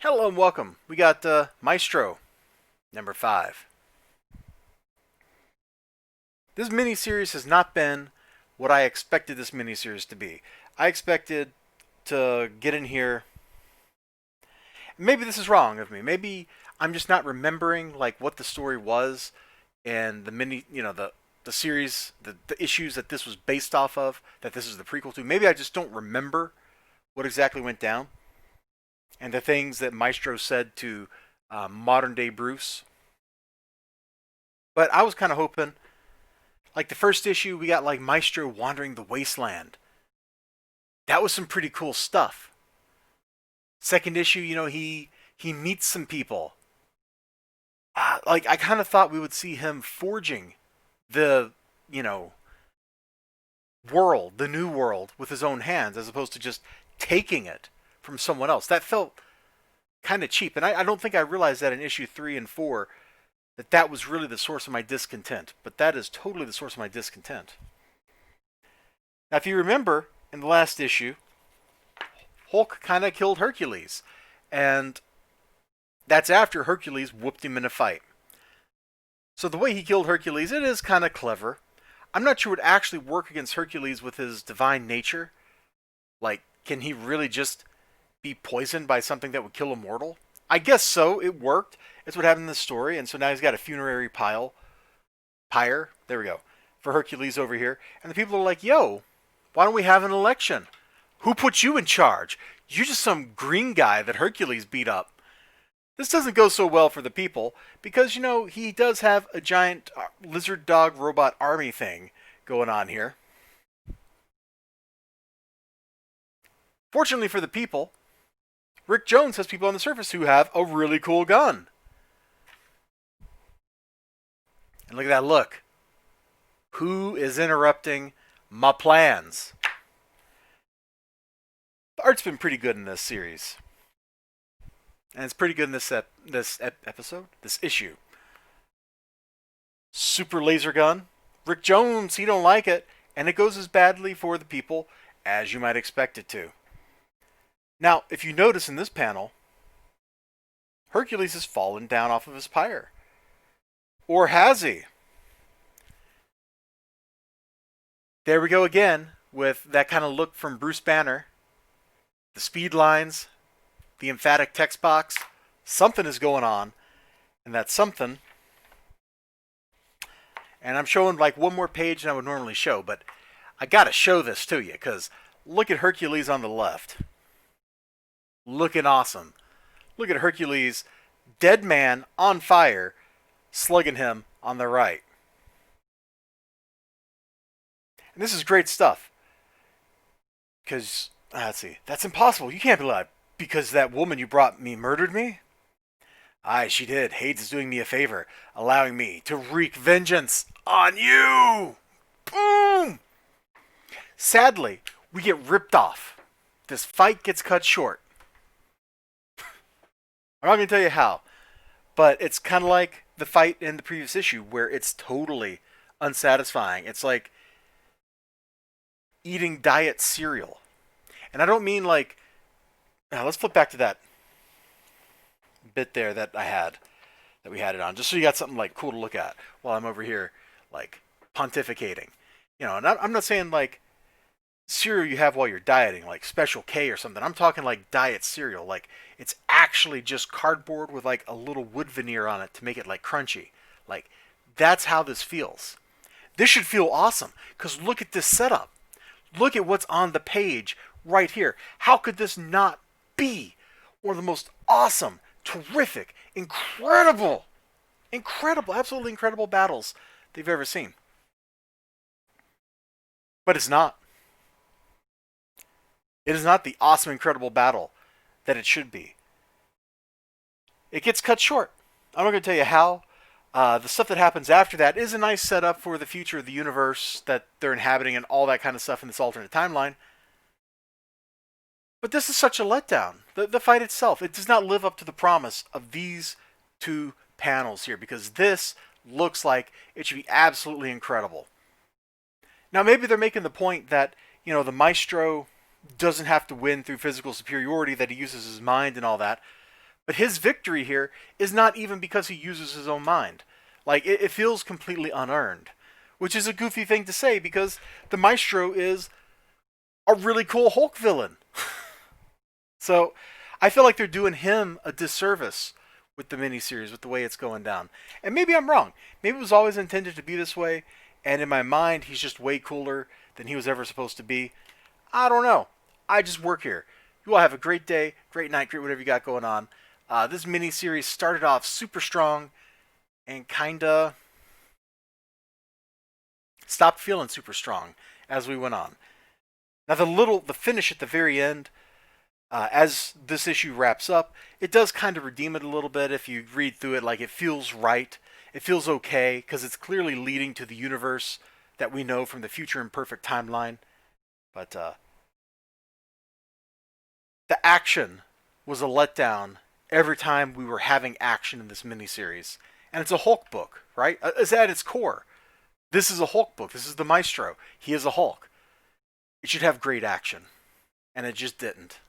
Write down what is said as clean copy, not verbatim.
Hello and welcome. We got Maestro, number 5. This miniseries has not been what I expected this miniseries to be. I expected to get in here. Maybe this is wrong of me. Maybe I'm just not remembering like what the story was and the series, the issues that this was based off of, that this is the prequel to. Maybe I just don't remember what exactly went down and the things that Maestro said to modern day Bruce. But I was kind of hoping, like the first issue, we got like Maestro wandering the wasteland. That was some pretty cool stuff. Second issue, he meets some people. Like I kind of thought we would see him forging the you know world, the new world, with his own hands, as opposed to just taking it from someone else. That felt kind of cheap, and I don't think I realized that in issue 3 and 4 that was really the source of my discontent. But that is totally the source of my discontent. Now, if you remember, in the last issue, Hulk kind of killed Hercules. And that's after Hercules whooped him in a fight. So the way he killed Hercules, it is kind of clever. I'm not sure it would actually work against Hercules with his divine nature. Like, can he really just be poisoned by something that would kill a mortal? I guess so. It worked. It's what happened in the story. And so now he's got a funerary pyre. There we go. For Hercules over here. And the people are like, yo, why don't we have an election? Who put you in charge? You're just some green guy that Hercules beat up. This doesn't go so well for the people because, he does have a giant lizard dog robot army thing going on here. Fortunately for the people, Rick Jones has people on the surface who have a really cool gun. And look at that look. Who is interrupting my plans? The art's been pretty good in this series. And it's pretty good in this episode, this issue. Super laser gun. Rick Jones, he don't like it, and it goes as badly for the people as you might expect it to. Now, if you notice in this panel, Hercules has fallen down off of his pyre. Or has he? There we go again with that kind of look from Bruce Banner. The speed lines, the emphatic text box. Something is going on, and that something. And I'm showing like one more page than I would normally show, but I gotta show this to you because look at Hercules on the left. Looking awesome. Look at Hercules, dead man on fire, slugging him on the right. And this is great stuff. Because, let's see, that's impossible. You can't be alive. Because that woman you brought me murdered me? Aye, she did. Hades is doing me a favor, allowing me to wreak vengeance on you! Boom! Sadly, we get ripped off. This fight gets cut short. I'm not going to tell you how, but it's kind of like the fight in the previous issue where it's totally unsatisfying. It's like eating diet cereal. And I don't mean like... Now, let's flip back to that bit there that we had it on, just so you got something like cool to look at while I'm over here like pontificating. And I'm not saying like cereal you have while you're dieting, like Special K or something. I'm talking like diet cereal, like it's actually just cardboard with like a little wood veneer on it to make it like crunchy. Like that's how this feels. This should feel awesome because look at this setup. Look at what's on the page right here. How could this not be one of the most awesome, terrific, incredible, absolutely incredible battles they've ever seen? But it's not. It is not the awesome, incredible battle that it should be. It gets cut short. I'm not going to tell you how. The stuff that happens after that is a nice setup for the future of the universe that they're inhabiting and all that kind of stuff in this alternate timeline. But this is such a letdown. The fight itself, it does not live up to the promise of these two panels here because this looks like it should be absolutely incredible. Now, maybe they're making the point that, the Maestro doesn't have to win through physical superiority, that he uses his mind and all that. But his victory here is not even because he uses his own mind. Like, it feels completely unearned, which is a goofy thing to say because the Maestro is a really cool Hulk villain. So I feel like they're doing him a disservice with the miniseries, with the way it's going down. And maybe I'm wrong. Maybe it was always intended to be this way, and in my mind, he's just way cooler than he was ever supposed to be. I don't know. I just work here. You all have a great day, great night, great whatever you got going on. This miniseries started off super strong and kinda stopped feeling super strong as we went on. Now the finish at the very end, as this issue wraps up, it does kind of redeem it a little bit. If you read through it, like, it feels right, it feels okay because it's clearly leading to the universe that we know from the Future Imperfect timeline. But the action was a letdown every time we were having action in this miniseries. And it's a Hulk book, right? It's at its core. This is a Hulk book. This is the Maestro. He is a Hulk. It should have great action. And it just didn't.